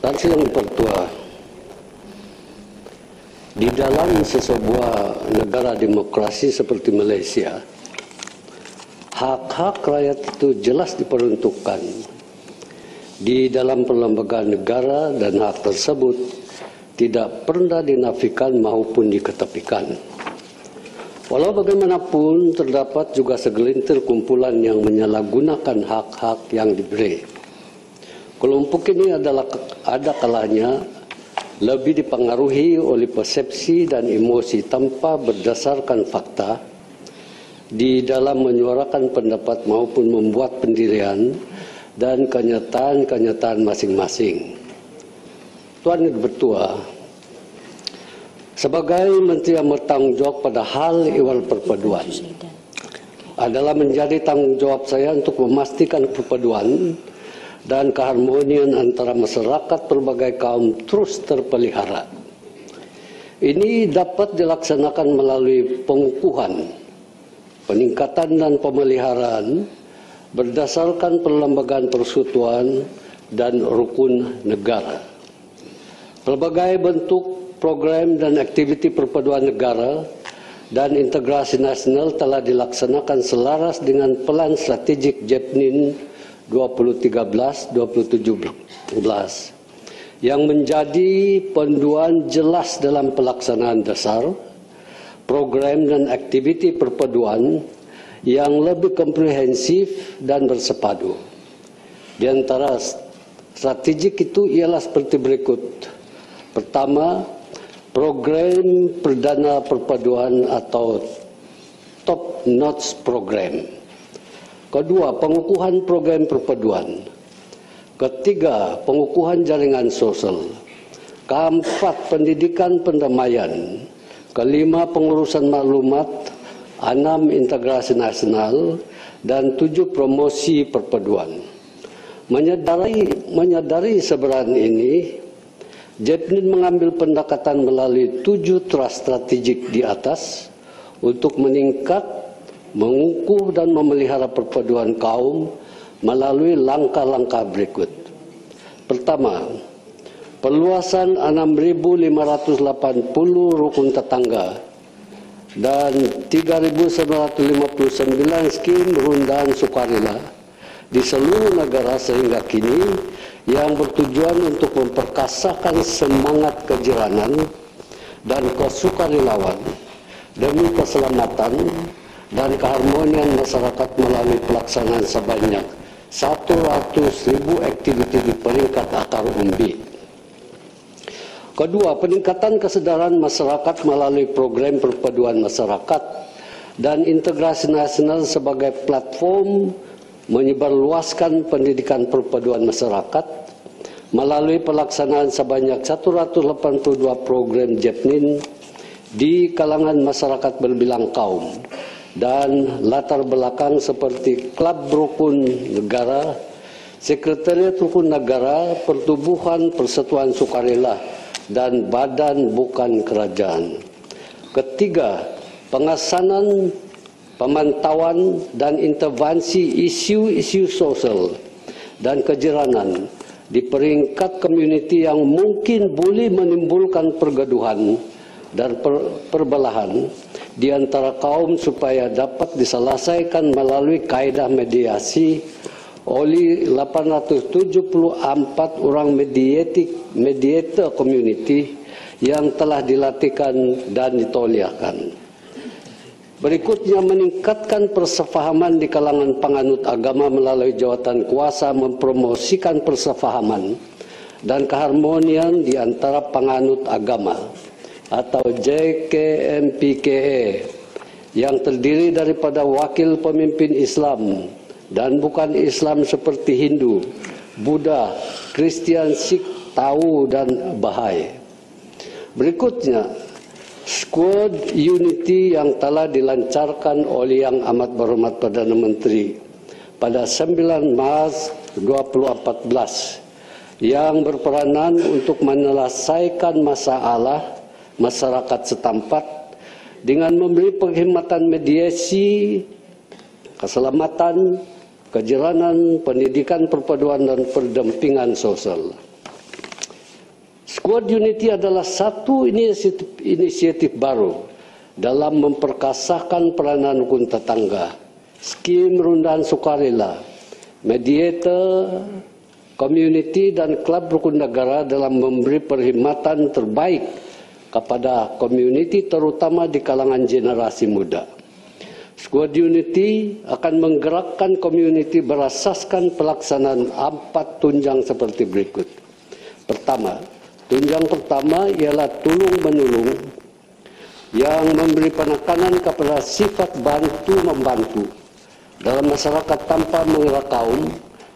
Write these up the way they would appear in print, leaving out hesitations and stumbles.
Dan yang bertua, di dalam sebuah negara demokrasi seperti Malaysia, hak-hak rakyat itu jelas diperuntukkan di dalam perlembagaan negara dan hak tersebut tidak pernah dinafikan maupun diketepikan. Walau bagaimanapun terdapat juga segelintir kumpulan yang menyalahgunakan hak-hak yang diberi. Kelompok ini ada kalanya lebih dipengaruhi oleh persepsi dan emosi tanpa berdasarkan fakta di dalam menyuarakan pendapat maupun membuat pendirian dan kenyataan-kenyataan masing-masing. Tuan Yang Bertua, sebagai Menteri yang bertanggung jawab pada hal ihwal perpaduan, adalah menjadi tanggung jawab saya untuk memastikan perpaduan dan keharmonian antara masyarakat berbagai kaum terus terpelihara. Ini dapat dilaksanakan melalui pengukuhan, peningkatan dan pemeliharaan berdasarkan perlembagaan persekutuan dan rukun negara. Pelbagai bentuk program dan aktiviti perpaduan negara dan integrasi nasional telah dilaksanakan selaras dengan pelan strategik JEPNIN 2013-2017 yang menjadi panduan jelas dalam pelaksanaan dasar program dan aktiviti perpaduan yang lebih komprehensif dan bersepadu. Di antara strategik itu ialah seperti berikut. Pertama, program perdana perpaduan atau Top Notch Program. Kedua, pengukuhan program perpaduan. Ketiga, pengukuhan jaringan sosial. Keempat, pendidikan pendamaian. Kelima, pengurusan maklumat. 6, integrasi nasional. Dan 7, promosi perpaduan. Menyadari seberan ini, JEPNIN mengambil pendekatan melalui 7 teras strategik di atas untuk meningkat, mengukuh dan memelihara perpaduan kaum melalui langkah-langkah berikut. Pertama, perluasan 6.580 rukun tetangga dan 3.959 skim rundaan sukarela di seluruh negara sehingga kini yang bertujuan untuk memperkasakan semangat kejiranan dan kesukarelawan demi keselamatan dan keharmonian masyarakat melalui pelaksanaan sebanyak 100.000 aktiviti di peringkat akar umbi. Kedua, peningkatan kesadaran masyarakat melalui program perpaduan masyarakat dan integrasi nasional sebagai platform menyebarluaskan pendidikan perpaduan masyarakat melalui pelaksanaan sebanyak 182 program JEPNIN di kalangan masyarakat berbilang kaum dan latar belakang seperti klub rukun negara, sekretariat rukun negara, pertubuhan persatuan sukarela, dan badan bukan kerajaan. Ketiga, pengasanan, pemantauan, dan intervensi isu-isu sosial dan kejiranan di peringkat komuniti yang mungkin boleh menimbulkan pergaduhan dan perbelahan di antara kaum supaya dapat diselesaikan melalui kaedah mediasi oleh 874 orang mediator community yang telah dilatihkan dan ditoliakan. Berikutnya, meningkatkan persefahaman di kalangan penganut agama melalui jawatan kuasa mempromosikan persefahaman dan keharmonian di antara penganut agama atau JKMPKE yang terdiri daripada wakil pemimpin Islam dan bukan Islam seperti Hindu, Buddha, Kristian, Sikh, Tao dan Bahai. Berikutnya, Squad Unity yang telah dilancarkan oleh Yang Amat Berhormat Perdana Menteri pada 9 Mac 2014 yang berperanan untuk menyelesaikan masalah masyarakat setempat dengan memberi penghematan mediasi, keselamatan, kejiranan, pendidikan perpaduan dan pendampingan sosial. Squad Unity adalah satu inisiatif baru dalam memperkasakan peranan rukun tetangga, skim rundahan sukarela, mediator, community dan klub rukun negara dalam memberi perkhidmatan terbaik kepada komuniti terutama di kalangan generasi muda. Squad Unity akan menggerakkan komuniti berasaskan pelaksanaan 4 tunjang seperti berikut. Pertama, tunjang pertama ialah tulung-menulung yang memberi penekanan kepada sifat bantu-membantu dalam masyarakat tanpa mengira kaum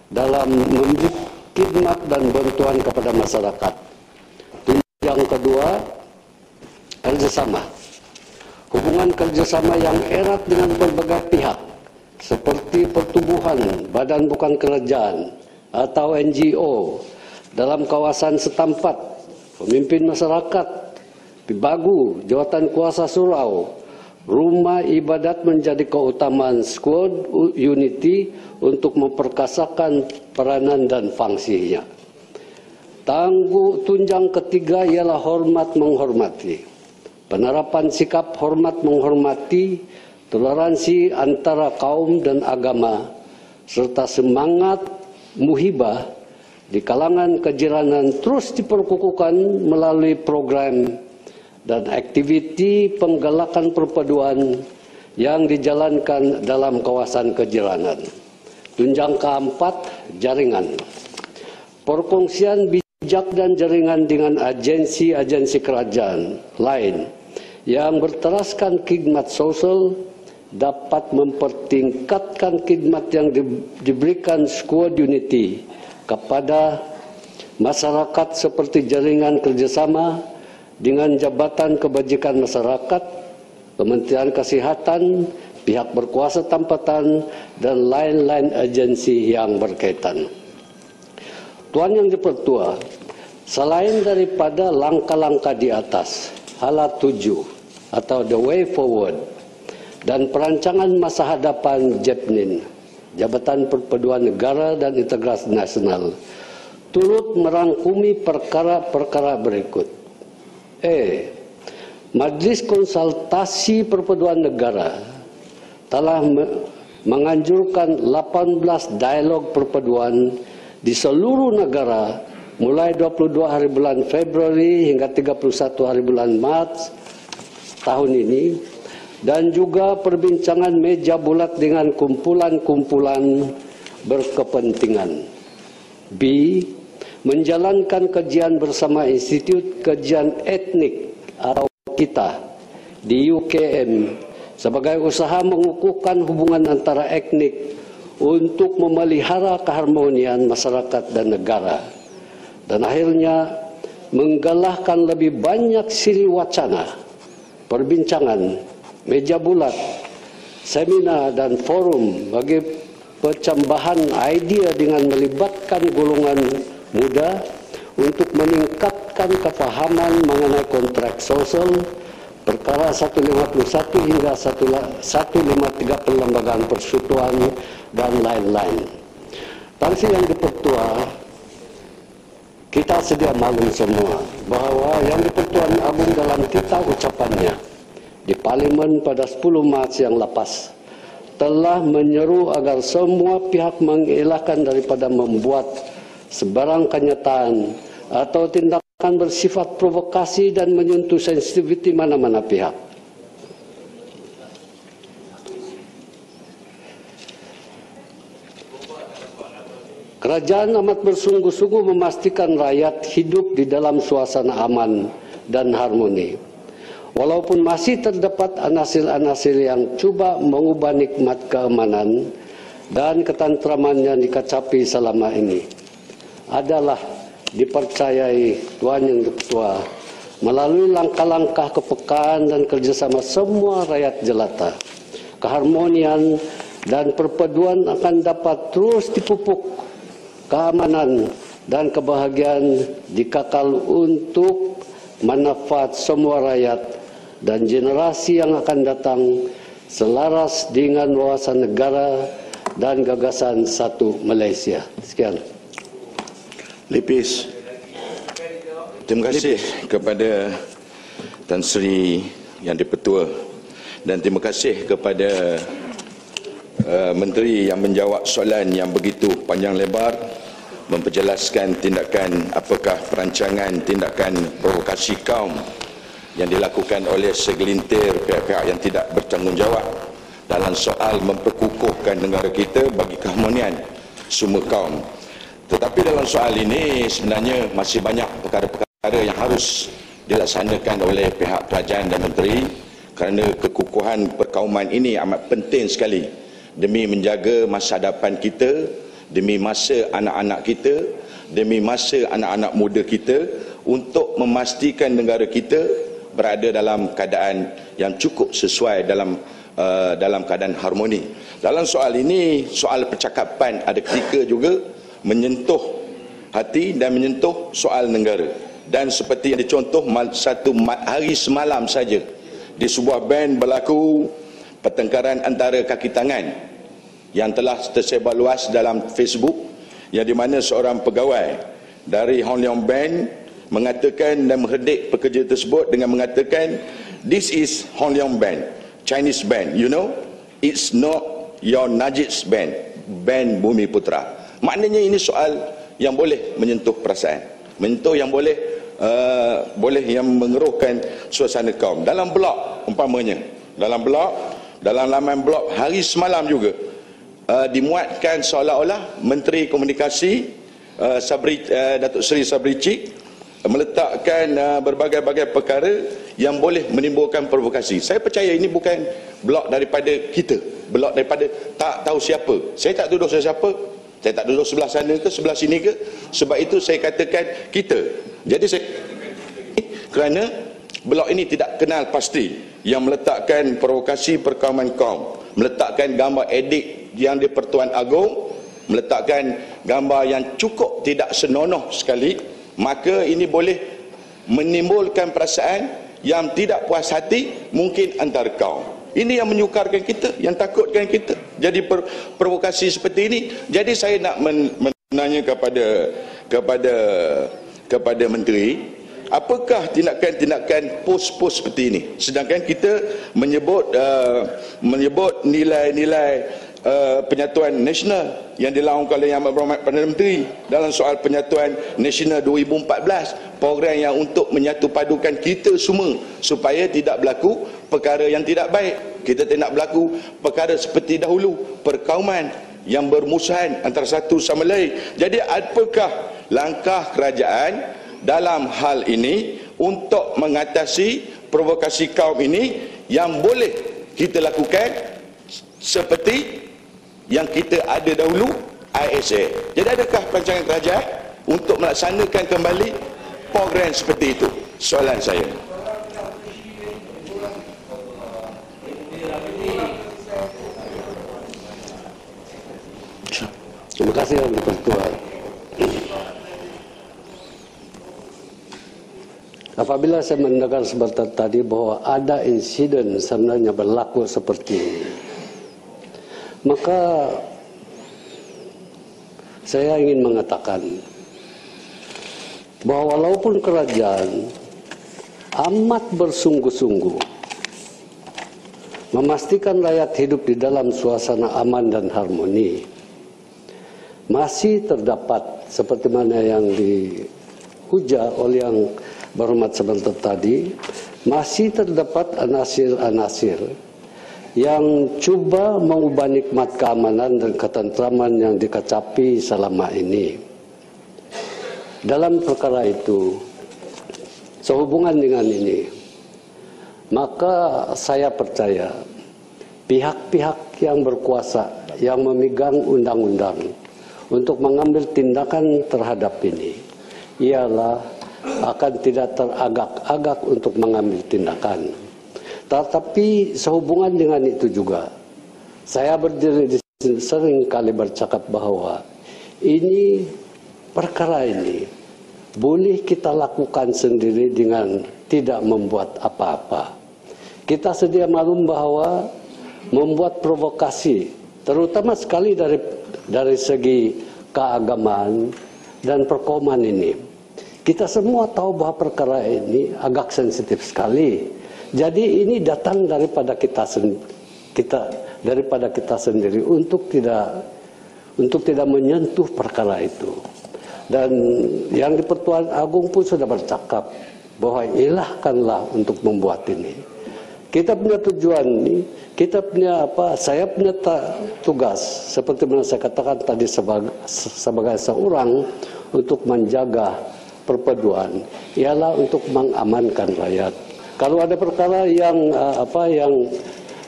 dalam memberi khidmat dan bantuan kepada masyarakat. Tunjang kedua, kerjasama. Hubungan kerjasama yang erat dengan berbagai pihak seperti pertubuhan, badan bukan kerajaan atau NGO dalam kawasan setempat, pemimpin masyarakat, pibagu, jawatan kuasa surau, rumah ibadat menjadi keutamaan Squad Unity untuk memperkasakan peranan dan fungsinya. Tunjang ketiga ialah hormat menghormati. Penerapan sikap hormat menghormati, toleransi antara kaum dan agama, serta semangat muhibah di kalangan kejiranan terus diperkukuhkan melalui program dan aktiviti penggalakan perpaduan yang dijalankan dalam kawasan kejiranan. Tunjang keempat, jaringan. Perkongsian bijak dan jaringan dengan agensi-agensi kerajaan lain yang berteraskan khidmat sosial dapat mempertingkatkan khidmat yang diberikan Squad Unity kepada masyarakat seperti jaringan kerjasama dengan Jabatan Kebajikan Masyarakat, Kementerian Kesihatan, pihak berkuasa tempatan, dan lain-lain agensi yang berkaitan. Tuan Yang Dipertua, selain daripada langkah-langkah di atas, hala 7 atau the way forward dan perancangan masa hadapan JPNIN, Jabatan Perpaduan Negara dan Integrasi Nasional, turut merangkumi perkara-perkara berikut. Majlis Konsultasi Perpaduan Negara telah menganjurkan 18 dialog perpaduan di seluruh negara mulai 22 hari bulan Februari hingga 31 hari bulan Maret tahun ini, dan juga perbincangan meja bulat dengan kumpulan-kumpulan berkepentingan. B. Menjalankan kajian bersama Institut Kajian Etnik atau KITA di UKM sebagai usaha mengukuhkan hubungan antara etnik untuk memelihara keharmonian masyarakat dan negara. Dan akhirnya menggalakkan lebih banyak siri wacana, perbincangan, meja bulat, seminar dan forum bagi percambahan idea dengan melibatkan golongan muda untuk meningkatkan kefahaman mengenai kontrak sosial, perkara 151 hingga 153 Perlembagaan Persekutuan dan lain-lain. Tansi Yang Dipertua, kita sedia maklum semua bahawa Yang Dipertuan Agung dalam titah ucapannya di Parlimen pada 10 Mac yang lepas telah menyeru agar semua pihak mengelakkan daripada membuat sebarang kenyataan atau tindakan bersifat provokasi dan menyentuh sensitiviti mana-mana pihak. Kerajaan amat bersungguh-sungguh memastikan rakyat hidup di dalam suasana aman dan harmoni. Walaupun masih terdapat anasil-anasil yang cuba mengubah nikmat keamanan dan ketentraman yang dikacapi selama ini, adalah dipercayai Tuan Yang Dipertua melalui langkah-langkah kepekaan dan kerjasama semua rakyat jelata. Keharmonian dan perpaduan akan dapat terus dipupuk, keamanan dan kebahagiaan dikekal untuk manfaat semua rakyat dan generasi yang akan datang selaras dengan wawasan negara dan gagasan satu Malaysia. Sekian. Lipis. Terima kasih kepada Tan Sri Yang di-Pertua dan terima kasih kepada Menteri yang menjawab soalan yang begitu panjang lebar, memperjelaskan tindakan apakah perancangan tindakan provokasi kaum yang dilakukan oleh segelintir pihak-pihak yang tidak bertanggungjawab dalam soal memperkukuhkan negara kita bagi keharmonian semua kaum. Tetapi dalam soal ini sebenarnya masih banyak perkara-perkara yang harus dilaksanakan oleh pihak kerajaan dan menteri kerana kekukuhan perkauman ini amat penting sekali demi menjaga masa depan kita, demi masa anak-anak kita, demi masa anak-anak muda kita untuk memastikan negara kita berada dalam keadaan yang cukup sesuai dalam keadaan harmoni. Dalam soal ini, soal percakapan ada ketika juga menyentuh hati dan menyentuh soal negara. Dan seperti yang dicontoh, satu hari semalam saja di sebuah band berlaku pertengkaran antara kaki tangan yang telah tersebar luas dalam Facebook, yang di mana seorang pegawai dari Hong Leong Band mengatakan dan mengherdik pekerja tersebut dengan mengatakan, "This is Hong Leong Band, Chinese band, you know, it's not your Najib's band, band Bumi Putra." Maknanya ini soal yang boleh menyentuh perasaan, menyentuh yang boleh yang mengeruhkan suasana kaum. Dalam blog umpamanya, dalam laman blog hari semalam juga dimuatkan seolah-olah Menteri Komunikasi Datuk Seri Sabri Cik meletakkan berbagai-bagai perkara yang boleh menimbulkan provokasi. Saya percaya ini bukan blog daripada kita, blog daripada tak tahu siapa. Saya tak tuduh siapa, saya tak tuduh sebelah sana ke sebelah sini ke. Sebab itu saya katakan kita. Jadi saya kerana blog ini tidak kenal pasti yang meletakkan provokasi perkauman kaum, meletakkan gambar edit yang di Pertuan Agong, meletakkan gambar yang cukup tidak senonoh sekali, maka ini boleh menimbulkan perasaan yang tidak puas hati mungkin antara kaum. Ini yang menyukarkan kita, yang takutkan kita jadi provokasi seperti ini. Jadi saya nak menanya kepada menteri, apakah tindakan-tindakan pos-pos seperti ini, sedangkan kita menyebut nilai-nilai penyatuan nasional yang dilaungkan oleh Yang Berhormat Perdana Menteri dalam soal penyatuan nasional 2014, program yang untuk menyatu padukan kita semua supaya tidak berlaku perkara yang tidak baik, kita tidak berlaku perkara seperti dahulu, perkauman yang bermusuhan antara satu sama lain. Jadi apakah langkah kerajaan dalam hal ini untuk mengatasi provokasi kaum ini yang boleh kita lakukan seperti yang kita ada dahulu, ISA. Jadi adakah perancangan kerajaan untuk melaksanakan kembali program seperti itu? Soalan saya. Terima kasih Yang di-Pertua. Apabila saya mendengar sebentar tadi bahwa ada insiden sebenarnya berlaku seperti ini, maka saya ingin mengatakan bahwa walaupun kerajaan amat bersungguh-sungguh memastikan rakyat hidup di dalam suasana aman dan harmoni, masih terdapat seperti mana yang diujar oleh Yang Berhormat sebentar tadi, masih terdapat anasir-anasir yang cuba mengubah nikmat keamanan dan ketentraman yang dikecapi selama ini. Dalam perkara itu, sehubungan dengan ini, maka saya percaya pihak-pihak yang berkuasa, yang memegang undang-undang untuk mengambil tindakan terhadap ini, ialah akan tidak teragak-agak untuk mengambil tindakan. Tetapi sehubungan dengan itu juga, saya berdiri di sini sering kali bercakap bahwa perkara ini boleh kita lakukan sendiri dengan tidak membuat apa-apa. Kita sedia maklum bahwa membuat provokasi, terutama sekali dari segi keagamaan dan perkauman ini Kita semua tahu bahwa perkara ini agak sensitif sekali. Jadi ini datang daripada kita sendiri untuk tidak menyentuh perkara itu. Dan yang di Pertuan Agung pun sudah bercakap bahwa ilahkanlah untuk membuat ini. Kita punya tujuan ini, kita punya saya punya tugas seperti yang saya katakan tadi sebagai seorang untuk menjaga perpaduan, ialah untuk mengamankan rakyat. Kalau ada perkara yang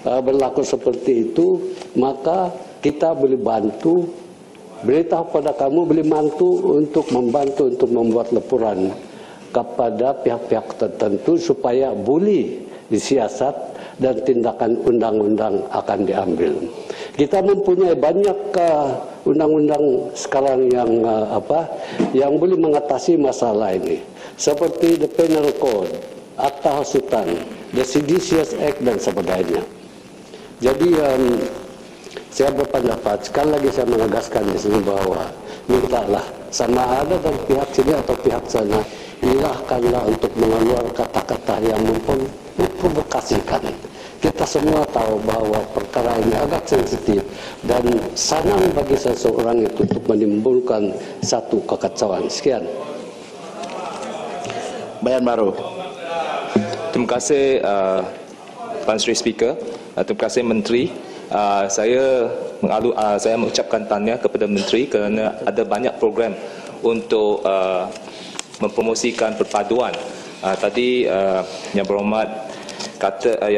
berlaku seperti itu, maka kita boleh bantu, beritahu pada kamu, boleh membantu untuk membuat laporan kepada pihak-pihak tertentu supaya boleh disiasat dan tindakan undang-undang akan diambil. Kita mempunyai banyak undang-undang sekarang yang boleh mengatasi masalah ini, seperti the Penal Code, Akta Hasutan, the Seditious Act dan sebagainya. Jadi saya berpendapat, sekali lagi saya menegaskan di sini bahwa mintalah sama ada dari pihak sini atau pihak sana, ilahkanlah untuk mengeluarkan kata-kata yang memprovokasikan. Kita semua tahu bahwa perkara ini agak sensitif dan sangat bagi seseorang itu untuk menimbulkan satu kekacauan. Sekian. Bayan baru. Terima kasih Pan Sri Speaker. Terima kasih Menteri. Saya mengucapkan tahniah kepada Menteri kerana ada banyak program untuk mempromosikan perpaduan. Tadi Yang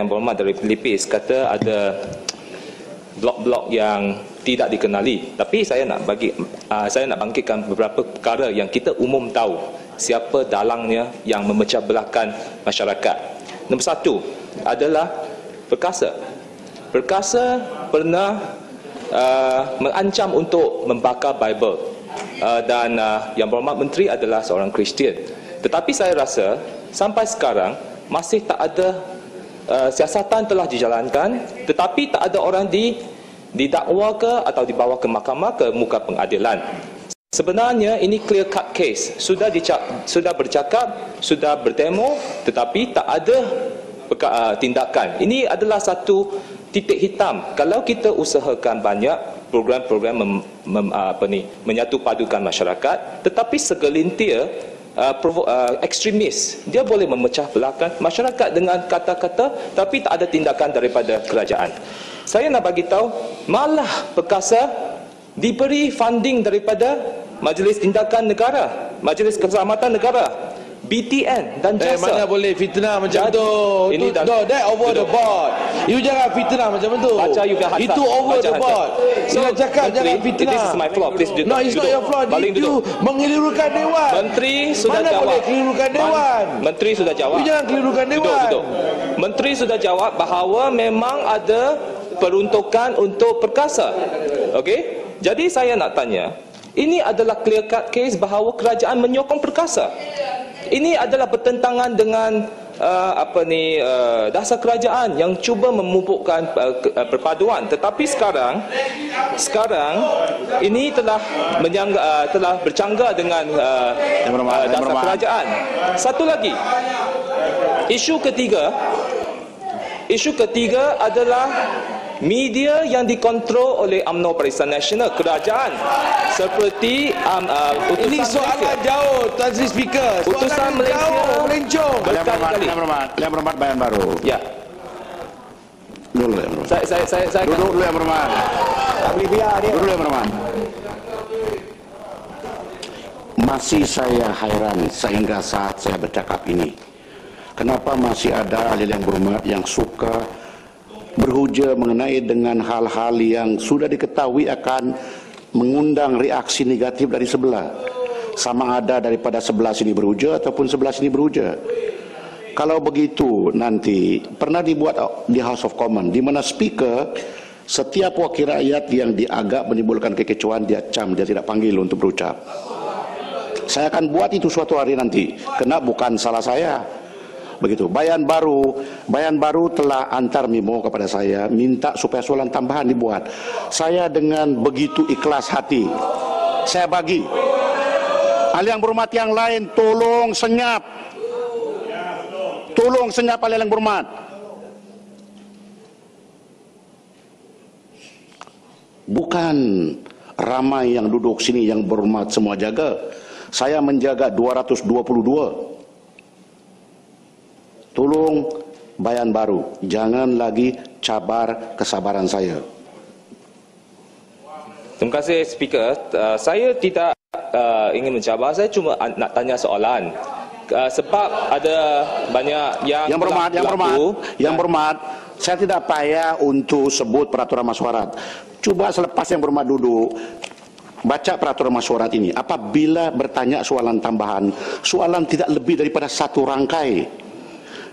Berhormat dari Pelipis kata ada blok-blok yang tidak dikenali. Tapi saya nak bangkitkan beberapa perkara yang kita umum tahu siapa dalangnya yang memecah belahkan masyarakat. Nombor satu adalah Perkasa. Perkasa pernah mengancam untuk membakar Bible dan Yang Berhormat Menteri adalah seorang Kristian. Tetapi saya rasa sampai sekarang masih tak ada siasatan telah dijalankan, tetapi tak ada orang didakwa ke atau dibawa ke mahkamah ke muka pengadilan. Sebenarnya ini clear cut case. Sudah bercakap, sudah berdemo, tetapi tak ada tindakan. Ini adalah satu titik hitam. Kalau kita usahakan banyak program-program menyatu padukan masyarakat, tetapi segelintir ekstremis, dia boleh memecah belahkan masyarakat dengan kata-kata, tapi tak ada tindakan daripada kerajaan. Saya nak bagi tahu, malah Perkasa diberi funding daripada Majlis Tindakan Negara, Majlis Keselamatan Negara, BTN dan JASA. Mana boleh fitnah macam tu? Ini That over the board. You jangan fitnah macam tu. Baca you punya Itu over the board. Saya cakap jangan fitnah. This is my floor. Please duduk. No, it's not your floor. You mengelirukan Dewan. Menteri sudah Mana jawab. boleh kelirukan Dewan? Menteri sudah jawab. You jangan kelirukan Dewan. Duduk. Menteri sudah jawab bahawa memang ada peruntukan untuk Perkasa. Okey? Jadi saya nak tanya, ini adalah clear cut case bahawa kerajaan menyokong Perkasa. Ini adalah bertentangan dengan dasar kerajaan yang cuba memupukkan perpaduan. Tetapi sekarang ini telah bercanggah dengan dasar kerajaan. Satu lagi, isu ketiga adalah media yang dikontrol oleh UMNO Barisan Nasional, kerajaan seperti utusan ini soalan Malaysia. Jauh, Tuan Sri Speaker. Utusan Malaysia melencong. berkali-kali. Yang Berhormat Bayan Baru. Ya. Dulu Yang Berhormat. Saya Duduk dulu Yang Berhormat. Dulu Yang Berhormat. Masih saya hairan sehingga saat saya bercakap ini. Kenapa masih ada ahli Yang Berhormat yang suka berhujah mengenai dengan hal-hal yang sudah diketahui akan mengundang reaksi negatif dari sebelah, sama ada daripada sebelah sini berhujah ataupun sebelah sini berhujah. Kalau begitu nanti pernah dibuat di House of Commons di mana speaker setiap wakil rakyat yang diagak menimbulkan kekecewaan dia cam, dia tidak panggil untuk berucap. Saya akan buat itu suatu hari nanti, kena bukan salah saya. Begitu. Bayan baru telah antar memo kepada saya minta supaya soalan tambahan dibuat. Saya dengan begitu ikhlas hati saya bagi. Ahli yang berhormat yang lain, tolong senyap. Tolong senyap ahli yang berhormat. Bukan ramai yang duduk sini yang berhormat semua jaga. Saya menjaga 222. Tolong bayan baru, jangan lagi cabar kesabaran saya. Terima kasih Speaker. Saya tidak ingin mencabar, saya cuma nak tanya soalan. Sebab ada banyak yang berhormat, saya tidak payah untuk sebut peraturan mesyuarat. Cuba selepas yang berhormat duduk, baca peraturan mesyuarat ini. Apabila bertanya soalan tambahan, soalan tidak lebih daripada satu rangkai.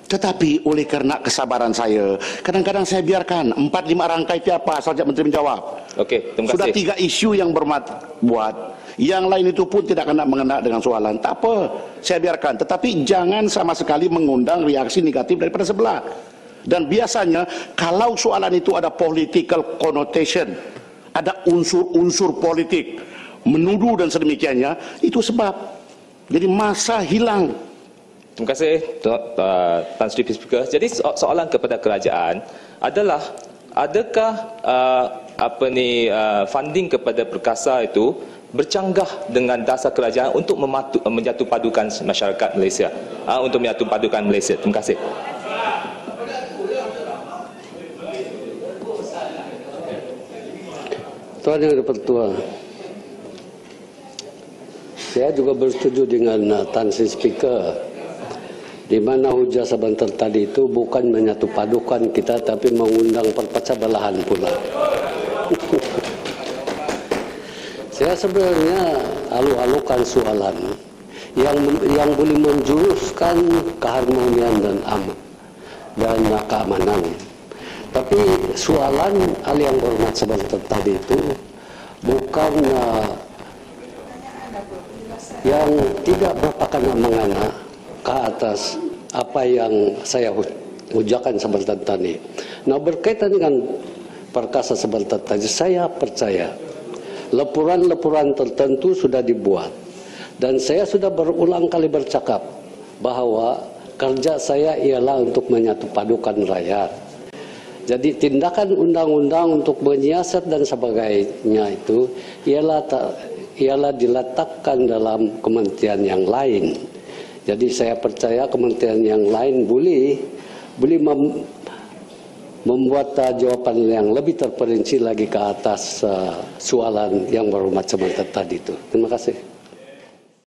Tetapi oleh kerana kesabaran saya, kadang-kadang saya biarkan 4-5 rangkai itu apa saja menteri menjawab. Okey, terima kasih. Sudah 3 isu yang berhormat buat. Yang lain itu pun tidak kena mengena dengan soalan. Tak apa, saya biarkan. Tetapi jangan sama sekali mengundang reaksi negatif daripada sebelah. Dan biasanya kalau soalan itu ada political connotation, ada unsur-unsur politik, menuduh dan sedemikiannya, itu sebab. Jadi masa hilang. Terima kasih Tan Sri Speaker. Jadi soalan kepada kerajaan adalah, adakah funding kepada perkasa itu bercanggah dengan dasar kerajaan untuk menjatuhpadukan masyarakat Malaysia, untuk menyatupadukan Malaysia. Terima kasih. Tuan Yang Dipertua, saya juga bersetuju dengan Tan Sri Speaker, di mana hujah sebentar tadi itu bukan menyatupadukan kita, tapi mengundang perpecah belahan pula. Saya sebenarnya alu-alukan soalan yang boleh menjuruskan keharmonian dan keamanan. Tapi soalan ahli yang berhormat sebentar tadi itu bukan yang tidak berapa kena mengena ke atas apa yang saya ujarkan sebentar tadi. Nah, berkaitan dengan perkasa sebentar tadi, saya percaya lepuran-lepuran tertentu sudah dibuat, dan saya sudah berulang kali bercakap bahawa kerja saya ialah untuk menyatupadukan rakyat. Jadi tindakan undang-undang untuk menyiasat dan sebagainya itu ialah diletakkan dalam kementerian yang lain. Jadi saya percaya kementerian yang lain boleh membuat jawapan yang lebih terperinci lagi ke atas soalan yang berhormat sebentar tadi itu. Terima kasih.